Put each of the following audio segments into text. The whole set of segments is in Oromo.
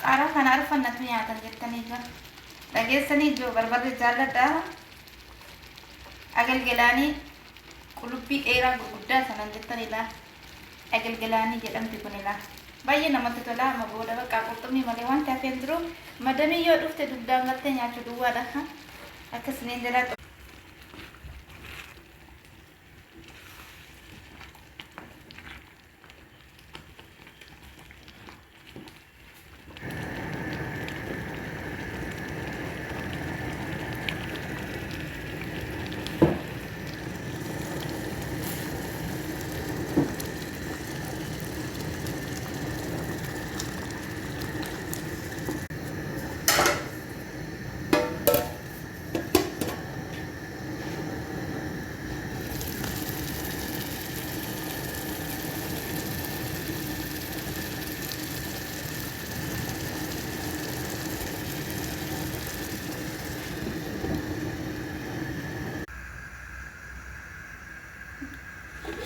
Qaaraa kana arfannatu nyaatan jettanii jira. Dhageessanii ijoo barbarre jaalladha. Agalgalaanii qullubbii dheeraa gurguddaa sanan jettanii laa. Agalgalaanii jedhamti kun ilaa. Baay'ee namatti tola. Amma booda bakka qurxummii malee waan taafeen jiru madamii yoo dhufte dugdaan galtee nyaachuu duwwaadha. Akkasiniin jalaa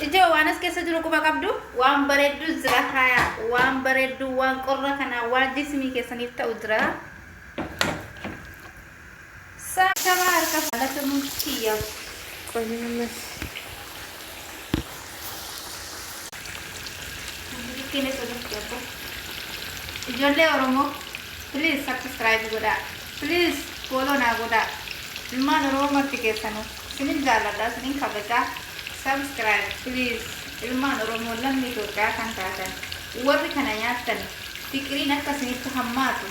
Ijoo waan as keessa jiru quba qabdu waan bareeddu jira haya waan bareeddu waan qorra kana waan jismii keessaniif ta'u jira. Sababa harka falata muktiya qolmas kene sodokko ijoollee Oromoo please subscribe godha please follow na godha ilmaan Oromootti keessanu sinin jaalladha sinin kabaja. Subscribe please. Ilmaan Oromoo lammii Itoophiyaa kan taatan warri kana nyaatan fikiriin akkasinitti hammaatu.